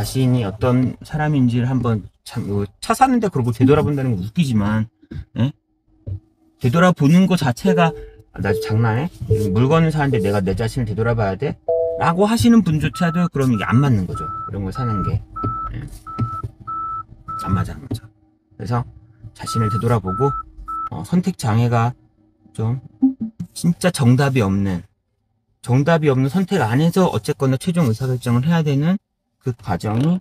자신이 어떤 사람인지를 한번 참, 차 사는데 그러고 되돌아본다는 건 웃기지만, 예? 되돌아보는 것 자체가, 나 장난해? 물건을 사는데 내가 내 자신을 되돌아봐야 돼? 라고 하시는 분조차도 그럼 이게 안 맞는 거죠. 이런 걸 사는 게. 예. 안 맞아. 그래서 자신을 되돌아보고, 선택 장애가 좀, 진짜 정답이 없는 선택 안에서 어쨌거나 최종 의사결정을 해야 되는 그 과정이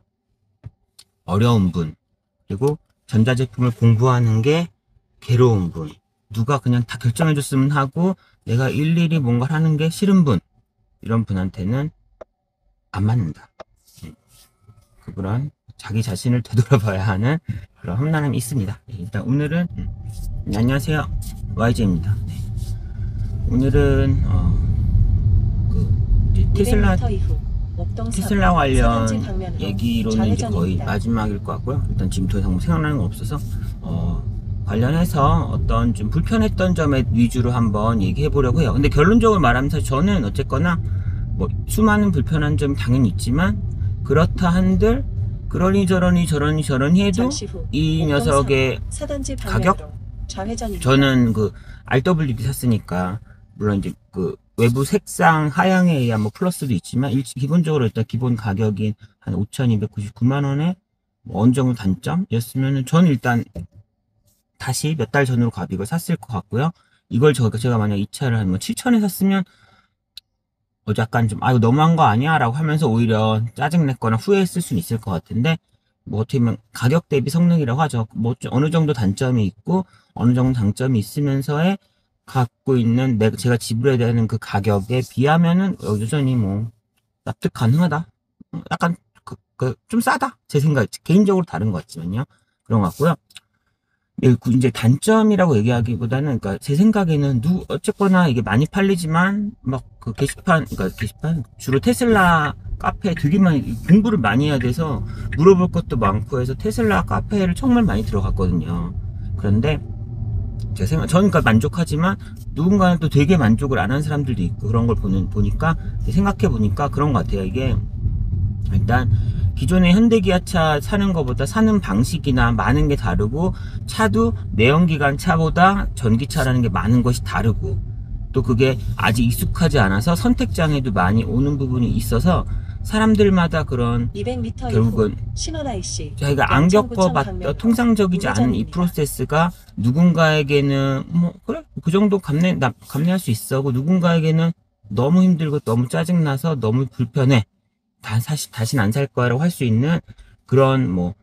어려운 분, 그리고 전자제품을 공부하는 게 괴로운 분, 누가 그냥 다 결정해줬으면 하고 내가 일일이 뭔가를 하는 게 싫은 분, 이런 분한테는 안 맞는다. 그런 자기 자신을 되돌아봐야 하는 그런 험난함이 있습니다. 일단 오늘은 안녕하세요, YG입니다. 오늘은 테슬라 관련 얘기로는 이제 거의 마지막일 것 같고요. 일단 지금 더 이상 뭐 생각나는 건 없어서 관련해서 어떤 좀 불편했던 점에 위주로 한번 얘기해 보려고 해요. 근데 결론적으로 말하면 사실 저는 어쨌거나 뭐 수많은 불편한 점이 당연히 있지만, 그렇다 한들 그러니 저러니 해도 이 녀석의 가격, 저는 그 RWD 샀으니까 물론 이제 그 외부 색상 하향에 의한 뭐 플러스도 있지만 기본적으로 일단 기본 가격인 한 5,299만원에 뭐 어느 정도 단점이었으면은 저는 일단 다시 몇 달 전으로 이걸 샀을 것 같고요. 이걸 제가 만약 이 차를 한 뭐 7,000에 샀으면 약간 좀 이거 너무한 거 아니야? 라고 하면서 오히려 짜증냈거나 후회했을 수는 있을 것 같은데, 뭐 어떻게 보면 가격 대비 성능이라고 하죠. 뭐 어느 정도 단점이 있고 어느 정도 장점이 있으면서의 갖고 있는 제가 지불해야 되는 그 가격에 비하면은 여전히 뭐 납득 가능하다. 약간 좀 싸다. 제 생각, 개인적으로 다른 것 같지만요. 그런 것 같고요. 이제 단점이라고 얘기하기보다는, 그러니까 제 생각에는 어쨌거나 이게 많이 팔리지만 막 그 게시판 주로 테슬라 카페 되게 많이 공부를 많이 해야 돼서 물어볼 것도 많고 해서 테슬라 카페를 정말 많이 들어갔거든요. 그런데 저는 그러니까 만족하지만 누군가는 또 되게 만족을 안 하는 사람들도 있고, 그런 걸 보니까 생각해 보니까 그런 것 같아요. 이게 일단 기존의 현대기아차 사는 것보다 사는 방식이나 많은 게 다르고, 차도 내연기관 차보다 전기차라는 게 많은 것이 다르고, 또 그게 아직 익숙하지 않아서 선택장애도 많이 오는 부분이 있어서 사람들마다 그런 200m 결국은 자기가 안 겪어봤던 통상적이지 않은 이 프로세스가 누군가에게는 뭐 그래 그 정도 감내할 수 있어 하고, 누군가에게는 너무 힘들고 너무 짜증나서 너무 불편해, 사실 다시는 안 살 거라고 할 수 있는 그런 뭐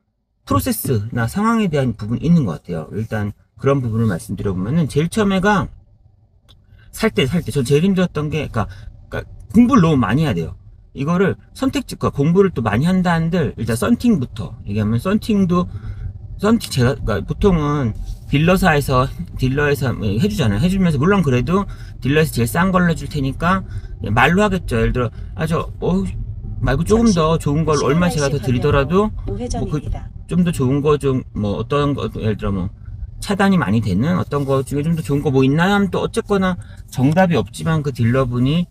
프로세스나 상황에 대한 부분이 있는 것 같아요. 일단 그런 부분을 말씀드려보면은, 제일 처음에가 살 때 저 제일 힘들었던 게, 그러니까 공부를 너무 많이 해야 돼요. 이거를 선택지과 공부를 또 많이 한다 한들, 일단 썬팅부터 얘기하면, 제가 그러니까 보통은 딜러에서 해주잖아요. 해주면서 물론 그래도 딜러에서 제일 싼 걸로 해줄 테니까 말로 하겠죠. 예를 들어 말고 조금 더 좋은 걸 얼마 제가 더 드리더라도 좀 더 좋은 거 뭐 어떤 거, 예를 들어 뭐 차단이 많이 되는 어떤 거 중에 좀 더 좋은 거 뭐 있나요? 하면 또 어쨌거나 정답이 없지만 그 딜러분이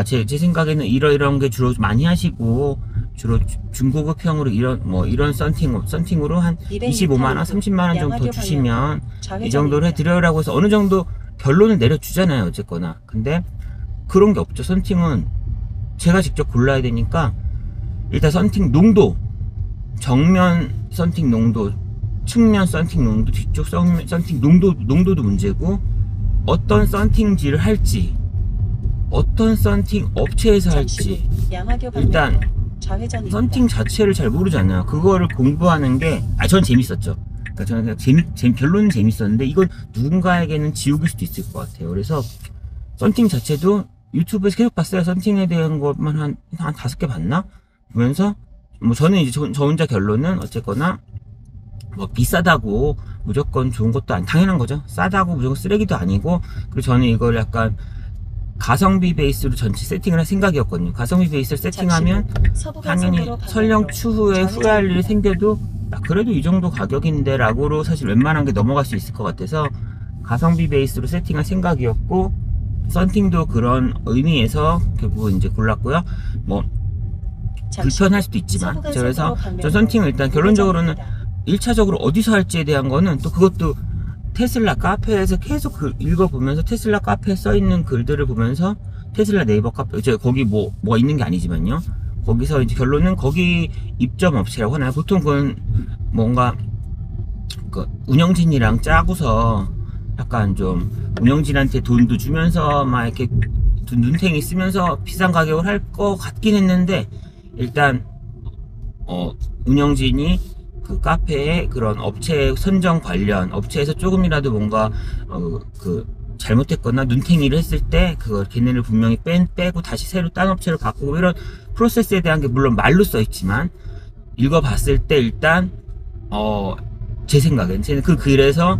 제 생각에는 이런 게 주로 많이 하시고, 주로 중고급형으로 이런 썬팅으로 한 25만원, 30만원 정도 더 주시면 이 정도로 해드려라고 해서 어느 정도 결론을 내려주잖아요. 어쨌거나. 근데 그런 게 없죠. 썬팅은 제가 직접 골라야 되니까, 일단 썬팅 농도, 정면 썬팅 농도, 측면 썬팅 농도, 뒤쪽 썬팅 농도도 문제고, 어떤 썬팅지를 할지, 어떤 썬팅 업체에서 할지, 일단 썬팅 자체를 잘 모르잖아요. 그거를 공부하는 게 전 재밌었죠. 그러니까 저는 그냥 결론은 재밌었는데, 이건 누군가에게는 지옥일 수도 있을 것 같아요. 그래서 썬팅 자체도 유튜브에서 계속 봤어요. 썬팅에 대한 것만 한 5개 봤나? 보면서 뭐 저는 이제 저 혼자 결론은 어쨌거나 뭐 비싸다고 무조건 좋은 것도 당연한 거죠. 싸다고 무조건 쓰레기도 아니고, 그리고 저는 이걸 약간 가성비 베이스로 전체 세팅을 할 생각이었거든요. 가성비 베이스를 세팅하면 당연히 설령 추후에 후회할 일이 생겨도 그래도 이 정도 가격인데 라고로 사실 웬만한 게 넘어갈 수 있을 것 같아서 가성비 베이스로 세팅할 생각이었고, 썬팅도 그런 의미에서 결국은 이제 골랐고요. 뭐 불편할 수도 있지만, 그래서 저 썬팅을 일단 결론적으로는 1차적으로 어디서 할지에 대한 거는 또 그것도 테슬라 카페에서 계속 읽어보면서, 테슬라 카페에 써있는 글들을 보면서, 테슬라 네이버 카페, 이제 거기 뭐가 있는 게 아니지만요. 거기서 이제 결론은 거기 입점 업체라고 하나요? 보통 그건 뭔가 그 운영진이랑 짜고서 약간 좀 운영진한테 돈도 주면서 막 이렇게 눈탱이 쓰면서 비싼 가격을 할 것 같긴 했는데, 일단 운영진이 그 카페에 그런 업체 선정 관련 업체에서 조금이라도 뭔가 잘못했거나 눈탱이를 했을 때 그걸 걔네를 분명히 빼고 다시 새로 딴 업체로 바꾸고, 이런 프로세스에 대한 게 물론 말로 써있지만 읽어봤을 때 일단 제 생각엔 그 글에서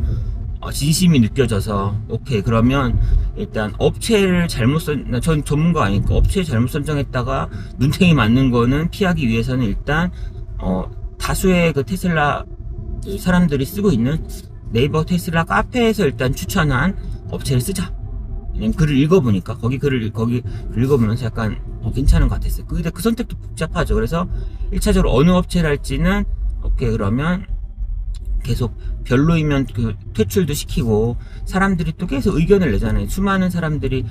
진심이 느껴져서, 오케이, 그러면 일단 업체를 전 전문가 아니니까 업체 잘못 선정했다가 눈탱이 맞는 거는 피하기 위해서는 일단 다수의 그 테슬라 사람들이 쓰고 있는 네이버 테슬라 카페에서 일단 추천한 업체를 쓰자. 글을 읽어보니까 거기 읽어보면서 약간 괜찮은 것 같았어요. 근데 그 선택도 복잡하죠. 그래서 1차적으로 어느 업체를 할지는, 오케이, 그러면 계속 별로이면 그 퇴출도 시키고, 사람들이 또 계속 의견을 내잖아요. 수많은 사람들이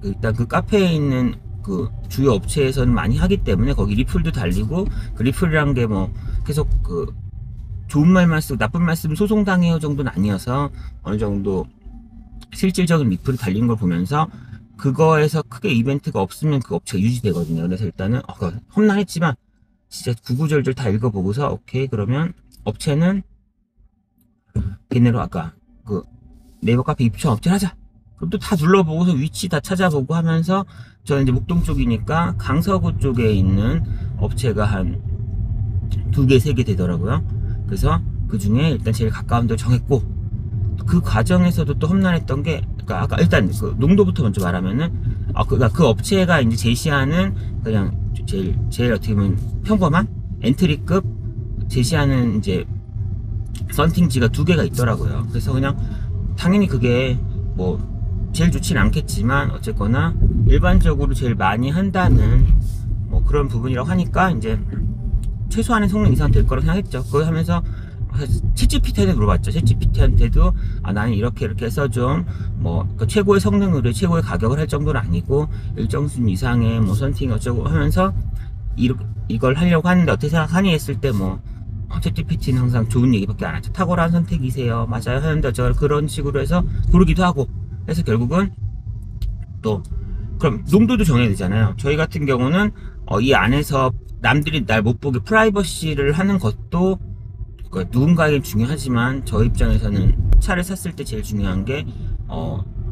일단 그 카페에 있는 그 주요 업체에서는 많이 하기 때문에 거기 리플도 달리고, 그 리플이란 게 뭐 계속 그 좋은 말만 쓰고 나쁜 말씀 소송당해요 정도는 아니어서 어느 정도 실질적인 리플이 달린 걸 보면서, 그거에서 크게 이벤트가 없으면 그 업체가 유지되거든요. 그래서 일단은 험난했지만 진짜 구구절절 다 읽어보고서, 오케이, 그러면 업체는 걔네로 아까 그 네이버 카페 입점 업체 하자. 그럼 또 다 둘러보고서 위치 다 찾아보고 하면서, 저는 이제 목동 쪽이니까 강서구 쪽에 있는 업체가 한 2개, 3개 되더라고요. 그래서 그 중에 일단 제일 가까운 데를 정했고, 그 과정에서도 또 험난했던 게, 그러니까 아까 일단 그 농도부터 먼저 말하면은, 그 업체가 이제 제시하는 그냥 제일 어떻게 보면 평범한 엔트리급 제시하는 이제 썬팅지가 2개가 있더라고요. 그래서 그냥 당연히 그게 뭐 제일 좋진 않겠지만 어쨌거나 일반적으로 제일 많이 한다는 뭐 그런 부분이라고 하니까 이제 최소한의 성능 이상 될 거라고 생각했죠. 그거 하면서 챗GPT한테 물어봤죠. 챗GPT한테도 나는 이렇게 해서 좀 뭐 최고의 성능으로 최고의 가격을 할 정도는 아니고 일정 수준 이상의 뭐 썬팅 어쩌고 하면서 이걸 하려고 하는데 어떻게 생각하니 했을 때 뭐 챗GPT는 항상 좋은 얘기밖에 안 하죠. 탁월한 선택이세요. 맞아요. 하는데 그런 식으로 해서 고르기도 하고 해서 결국은 또 그럼 농도도 정해야 되잖아요. 저희 같은 경우는 이 안에서 남들이 날 못 보게 프라이버시를 하는 것도 누군가에겐 중요하지만 저 입장에서는 차를 샀을 때 제일 중요한 게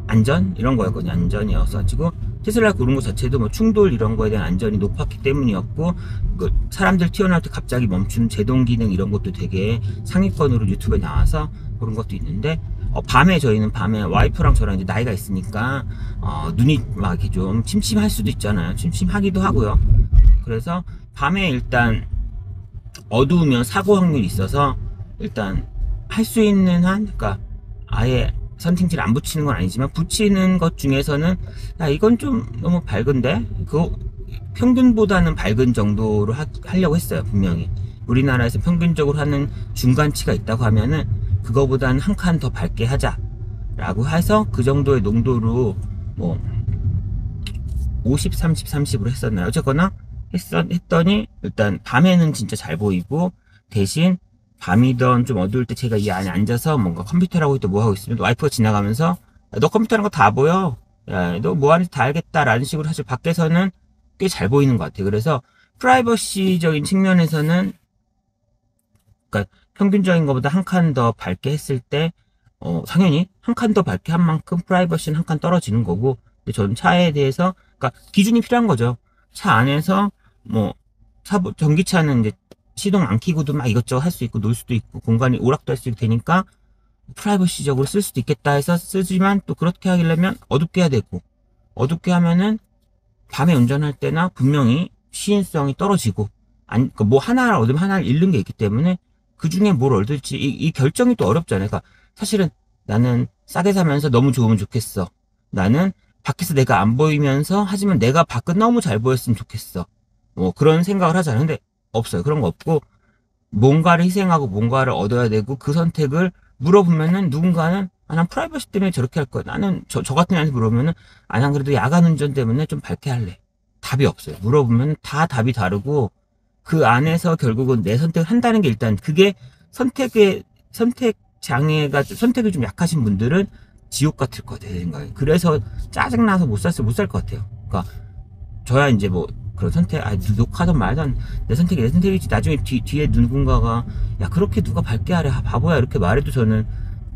안전 이런 거였거든요. 안전이어서 가지고 테슬라 고른 것 자체도 뭐 충돌 이런 거에 대한 안전이 높았기 때문이었고, 사람들 튀어나올 때 갑자기 멈추는 제동 기능 이런 것도 되게 상위권으로 유튜브에 나와서 그런 것도 있는데, 밤에 저희는 밤에 와이프랑 저랑 이제 나이가 있으니까 눈이 막 이렇게 좀 침침할 수도 있잖아요. 침침하기도 하고요. 그래서 밤에 일단 어두우면 사고 확률이 있어서 일단 할 수 있는 한, 그러니까 아예 선팅지를 안 붙이는 건 아니지만 붙이는 것 중에서는 이건 좀 너무 밝은데 그 평균보다는 밝은 정도로 하려고 했어요. 분명히 우리나라에서 평균적으로 하는 중간치가 있다고 하면은 그거보다는 한 칸 더 밝게 하자 라고 해서 그 정도의 농도로 뭐 50, 30, 30으로 했었나요? 어쨌거나 했더니 일단 밤에는 진짜 잘 보이고, 대신 밤이던 좀 어두울 때 제가 이 안에 앉아서 뭔가 컴퓨터를 하고 있다 뭐 하고 있으면 와이프가 지나가면서 너 컴퓨터 하는 거 다 보여, 야 너 뭐 하는지 다 알겠다 라는 식으로 사실 밖에서는 꽤 잘 보이는 것 같아요. 그래서 프라이버시적인 측면에서는 그러니까 평균적인 것보다 한 칸 더 밝게 했을 때 당연히 한 칸 더 밝게 한 만큼 프라이버시는 한 칸 떨어지는 거고, 근데 저는 차에 대해서 그러니까 기준이 필요한 거죠. 차 안에서 뭐 전기차는 이제 시동 안 켜고도 막 이것저것 할 수 있고 놀 수도 있고 공간이 오락도 할 수 있게 되니까 프라이버시적으로 쓸 수도 있겠다 해서 쓰지만, 또 그렇게 하려면 어둡게 해야 되고, 어둡게 하면은 밤에 운전할 때나 분명히 시인성이 떨어지고, 그러니까 뭐 하나를 얻으면 하나를 잃는 게 있기 때문에 그 중에 뭘 얻을지 이 결정이 또 어렵잖아요. 그러니까 사실은 나는 싸게 사면서 너무 좋으면 좋겠어. 나는 밖에서 내가 안 보이면서 하지만 내가 밖은 너무 잘 보였으면 좋겠어. 뭐 그런 생각을 하잖아요. 근데 없어요. 그런 거 없고 뭔가를 희생하고 뭔가를 얻어야 되고 그 선택을 물어보면은 누군가는 난 프라이버시 때문에 저렇게 할 거야. 나는 저 같은 애한테 물어보면은 난 그래도 야간 운전 때문에 좀 밝게 할래. 답이 없어요. 물어보면 다 답이 다르고 그 안에서 결국은 내 선택을 한다는 게 일단 그게 선택 장애가 선택이 좀 약하신 분들은 지옥 같을 것 같아요. 제 생각에. 그래서 짜증나서 못 살 것 같아요. 그러니까 저야 이제 뭐 그런 선택 녹화든 말든 내 선택이 내 선택이지 나중에 뒤에 누군가가 야 그렇게 누가 밝게 하래 바보야 이렇게 말해도 저는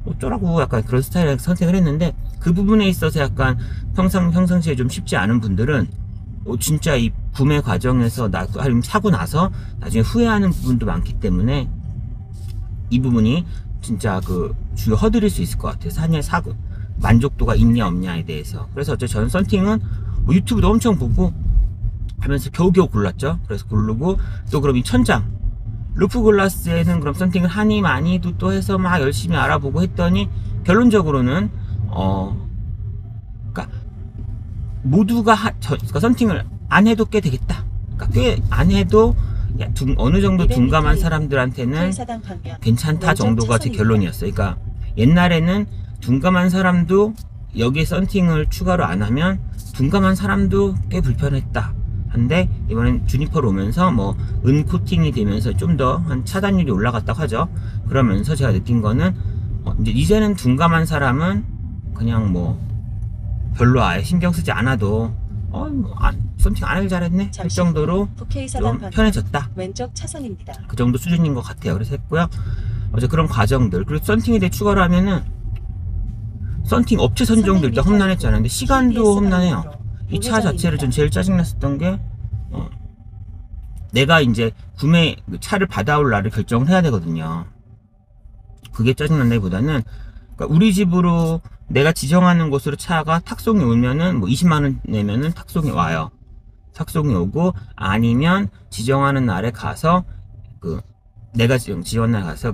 어쩌라고 약간 그런 스타일의 선택을 했는데 그 부분에 있어서 약간 평상시에 좀 쉽지 않은 분들은 진짜 이 구매 과정에서 사고 나서 나중에 후회하는 부분도 많기 때문에 이 부분이 진짜 그 주요 허들일 수 있을 것 같아요. 사고 만족도가 있냐 없냐에 대해서. 그래서 저는 썬팅은 뭐 유튜브도 엄청 보고 하면서 겨우겨우 골랐죠. 그래서 고르고 또 그럼 이 천장 루프 글라스에는 그럼 썬팅을 하니 많이도 또 해서 막 열심히 알아보고 했더니 결론적으로는 그러니까 모두가 그러니까 썬팅을 안 해도 꽤 되겠다. 그러니까 꽤 안 해도 어느 정도 둔감한 사람들한테는 괜찮다 정도가 제 결론이었어요. 그러니까 옛날에는 둔감한 사람도 여기에 썬팅을 추가로 안 하면 둔감한 사람도 꽤 불편했다. 한데 이번엔 주니퍼로 오면서 뭐 은 코팅이 되면서 좀 더 한 차단율이 올라갔다고 하죠. 그러면서 제가 느낀 거는 이제는 둔감한 사람은 그냥 뭐 별로 아예 신경 쓰지 않아도 썬팅 안 하길 잘했네 할 정도로 좀 편해졌다. 왼쪽 차선입니다. 그 정도 수준인 것 같아요. 그래서 했고요. 어제 그런 과정들 그리고 썬팅에 대해 추가로 하면은 썬팅 업체 선정도 일단 험난했잖아요. 근데 시간도 험난해요. 이 차 자체를 전 제일 짜증났었던 게 내가 이제 차를 받아올 날을 결정을 해야 되거든요. 그게 짜증난다기보다는 그러니까 우리 집으로 내가 지정하는 곳으로 차가 탁송이 오면은 뭐 20만원 내면은 탁송이 와요. 탁송이 오고 아니면 지정하는 날에 가서 내가 지정한 날 가서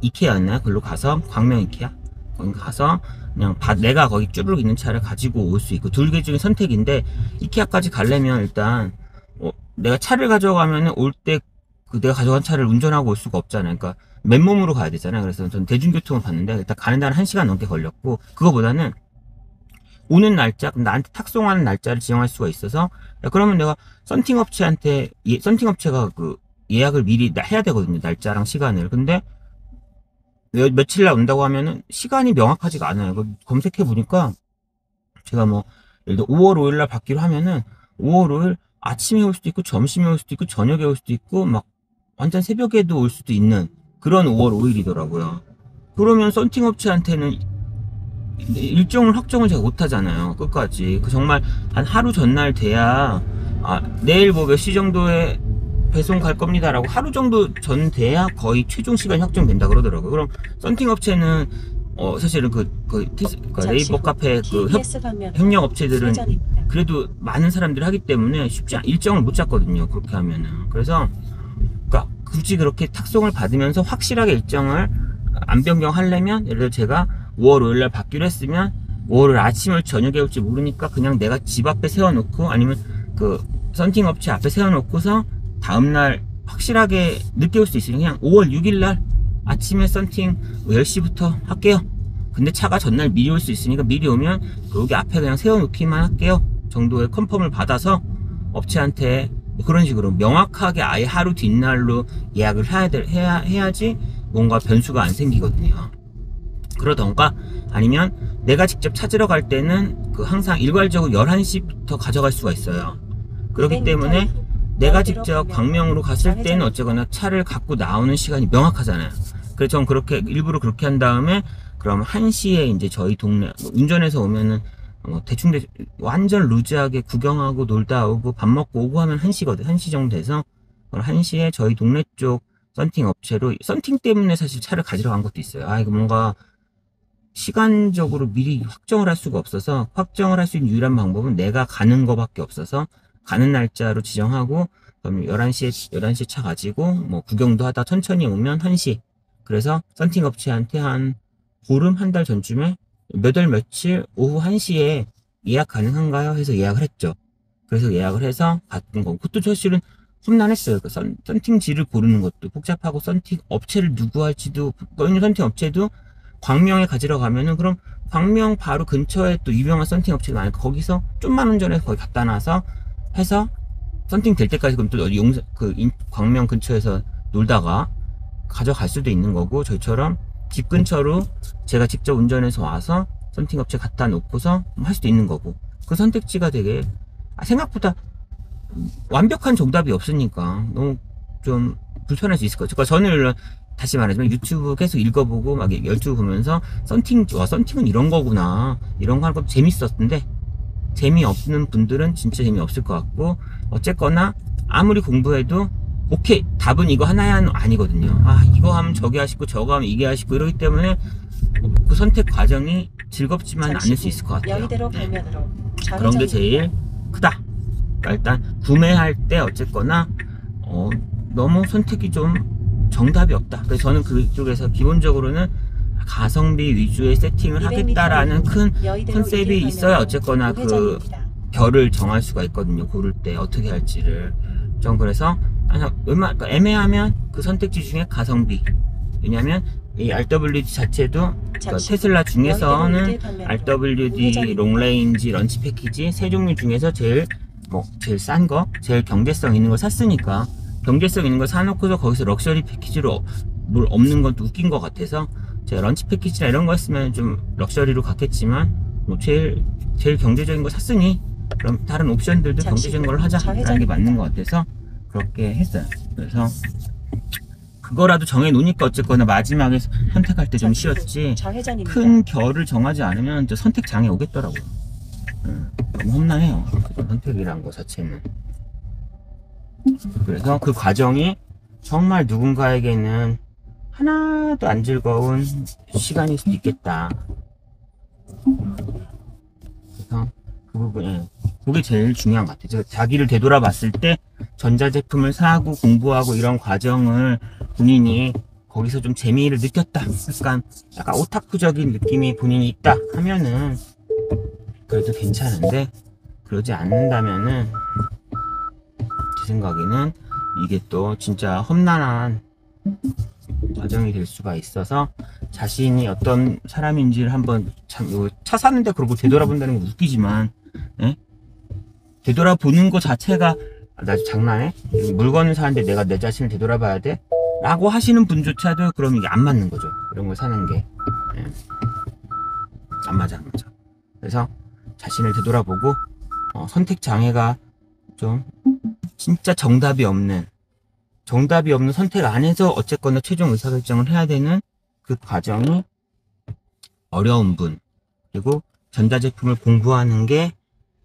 이케아였나요? 그걸로 가서 광명 이케아 거기 가서 그냥 내가 거기 쭈르륵 있는 차를 가지고 올 수 있고 둘 개 중에 선택인데 이케아까지 가려면 일단 내가 차를 가져가면은 올 때 내가 가져간 차를 운전하고 올 수가 없잖아요. 그러니까 맨몸으로 가야 되잖아요. 그래서 전 대중교통을 봤는데 일단 가는 데는 1시간 넘게 걸렸고 그거보다는 오는 날짜 나한테 탁송하는 날짜를 지정할 수가 있어서 그러면 내가 썬팅 업체가 예약을 미리 해야 되거든요. 날짜랑 시간을. 근데 며칠 날 온다고 하면은 시간이 명확하지가 않아요. 검색해 보니까 제가 뭐 예를 들어 5월 5일 날 받기로 하면은 5월 5일 아침에 올 수도 있고 점심에 올 수도 있고 저녁에 올 수도 있고 막 완전 새벽에도 올 수도 있는 그런 5월 5일이더라고요. 그러면 썬팅 업체한테는 일정을 확정을 제가 못 하잖아요. 끝까지. 정말 한 하루 전날 돼야 내일 뭐 몇 시 정도에 배송 갈 겁니다 라고 하루 정도 전 돼야 거의 최종 시간이 확정된다 그러더라고요. 그럼 썬팅 업체는 사실은 네이버 카페 협력 업체들은 그래도 많은 사람들이 하기 때문에 일정을 못 잡거든요. 그렇게 하면은. 그래서 그러니까 굳이 그렇게 탁송을 받으면서 확실하게 일정을 안 변경하려면 예를 들어 제가 5월 5일 날 받기로 했으면 5월 5일 아침을 저녁에 올지 모르니까 그냥 내가 집 앞에 세워놓고 아니면 썬팅 업체 앞에 세워놓고서 다음날 확실하게 늦게 올 수 있으니 그냥 5월 6일날 아침에 썬팅 10시부터 할게요. 근데 차가 전날 미리 올 수 있으니까 미리 오면 여기 앞에 그냥 세워놓기만 할게요 정도의 컨펌을 받아서 업체한테 그런 식으로 명확하게 아예 하루 뒷날로 예약을 해야지 뭔가 변수가 안 생기거든요. 그러던가 아니면 내가 직접 찾으러 갈 때는 항상 일괄적으로 11시부터 가져갈 수가 있어요. 그렇기 때문에 내가 직접 광명으로 갔을 때는 어쨌거나 차를 갖고 나오는 시간이 명확하잖아요. 그래서 전 일부러 그렇게 한 다음에 그럼 1시에 이제 저희 동네 운전해서 오면은 대충 완전 루즈하게 구경하고 놀다 오고 밥 먹고 오고 하면 1시거든. 1시 정도 돼서 1시에 저희 동네 쪽 썬팅 업체로 썬팅 때문에 사실 차를 가지러 간 것도 있어요. 이거 뭔가 시간적으로 미리 확정을 할 수가 없어서 확정을 할 수 있는 유일한 방법은 내가 가는 거밖에 없어서 가는 날짜로 지정하고 그럼 11시에 차 가지고 뭐 구경도 하다 천천히 오면 1시. 그래서 썬팅 업체한테 한 한 달 전쯤에 몇 월 며칠 오후 1시에 예약 가능한가요? 해서 예약을 했죠. 그래서 예약을 해서 갔던 거고, 그것도 사실은 험난했어요. 그 썬팅지를 고르는 것도 복잡하고, 썬팅 업체를 누구 할지도, 어느 썬팅 업체도 광명에 가지러 가면은, 그럼 광명 바로 근처에 또 유명한 썬팅 업체가 많으니까 거기서 좀만 운전해서 거기 갖다 놔서 해서 썬팅 될 때까지 그럼 또 어디 광명 근처에서 놀다가 가져갈 수도 있는 거고, 저희처럼 집 근처로 제가 직접 운전해서 와서 썬팅 업체 갖다 놓고서 할 수도 있는 거고, 그 선택지가 되게 생각보다 완벽한 정답이 없으니까 너무 좀 불편할 수 있을 것 같아요. 저는 다시 말하지만 유튜브 계속 읽어보고 막 유튜브 보면서 썬팅은 이런 거구나, 이런 거 하는 것도 재밌었는데, 재미없는 분들은 진짜 재미없을 것 같고, 어쨌거나 아무리 공부해도 오케이 답은 이거 하나야 아니거든요. 이거 하면 저게 하시고 저거 하면 이게 하시고 이러기 때문에 그 선택 과정이 즐겁지만 않을 수 있을 것 같아요. 그런 게 제일 크다. 그러니까 일단 구매할 때 어쨌거나 너무 선택이 좀 정답이 없다. 그래서 저는 그쪽에서 기본적으로는 가성비 위주의 세팅을 하겠다라는 큰 컨셉이 있어야 어쨌거나 그 결을 정할 수가 있거든요. 고를 때 어떻게 할지를. 전 그래서 그러니까 애매하면 그 선택지 중에 가성비. 왜냐면 이 RWD 자체도 그러니까 테슬라 중에서는 RWD 롱레인지 런치 패키지 세 종류 중에서 제일 싼 거, 제일 경제성 있는 걸 샀으니까, 경제성 있는 걸 사놓고서 거기서 럭셔리 패키지로 뭘 없는 건 또 웃긴 것 같아서, 제가 런치 패키지나 이런 거 했으면 좀 럭셔리로 갔겠지만, 제일 경제적인 거 샀으니 그럼 다른 옵션들도 경제적인 걸 하자라는 게 맞는 것 같아서 그렇게 했어요. 그래서 그거라도 정해 놓으니까 어쨌거나 마지막에 선택할 때 좀 쉬웠지, 큰 결을 정하지 않으면 또 선택 장애 오겠더라고요. 너무 험난해요, 그 선택이란 거 자체는. 그래서 그 과정이 정말 누군가에게는 하나도 안 즐거운 시간일 수도 있겠다. 그래서 그 부분에 그게 제일 중요한 것 같아요. 자기를 되돌아봤을 때 전자제품을 사고 공부하고 이런 과정을 본인이 거기서 좀 재미를 느꼈다, 약간 오타쿠적인 느낌이 본인이 있다 하면은 그래도 괜찮은데, 그러지 않는다면은 제 생각에는 이게 또 진짜 험난한 과정이 될 수가 있어서, 자신이 어떤 사람인지를 한번 차 사는데 그러고 되돌아본다는 건 웃기지만, 되돌아보는 것 자체가 나 장난해? 물건을 사는데 내가 내 자신을 되돌아봐야 돼? 라고 하시는 분조차도 그럼 이게 안 맞는 거죠. 이런 걸 사는 게 안 맞아. 그래서 자신을 되돌아보고 선택 장애가 좀 진짜 정답이 없는 선택 안에서 어쨌거나 최종 의사결정을 해야 되는 그 과정이 어려운 분, 그리고 전자제품을 공부하는 게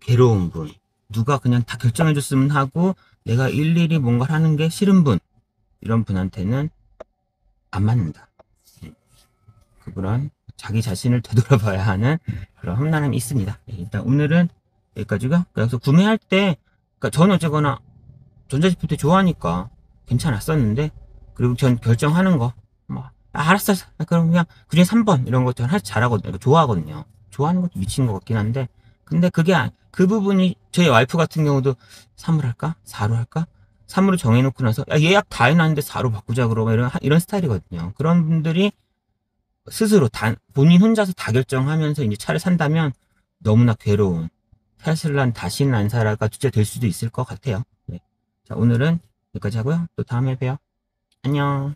괴로운 분, 누가 그냥 다 결정해줬으면 하고 내가 일일이 뭔가를 하는 게 싫은 분, 이런 분한테는 안 맞는다. 그런 자기 자신을 되돌아봐야 하는 그런 험난함이 있습니다. 일단 오늘은 여기까지고요. 그래서 구매할 때, 그러니까 저는 어쨌거나 전자제품 때 좋아하니까 괜찮았었는데, 그리고 전 결정하는 거 알았어, 그럼 그중에 3번 이런 거 저는 잘하거든요. 좋아하거든요. 좋아하는 것도 미친 것 같긴 한데, 근데 그 부분이 저희 와이프 같은 경우도 3을 할까? 4로 할까? 3으로 정해놓고 나서 예약 다 해놨는데 4로 바꾸자 그러고 이런 스타일이거든요. 그런 분들이 스스로 본인 혼자서 다 결정하면서 이제 차를 산다면 너무나 괴로운, 테슬라는 다시는 안 사라가 주제 될 수도 있을 것 같아요. 네. 자, 오늘은 여기까지 하고요. 또 다음에 봬요. 안녕.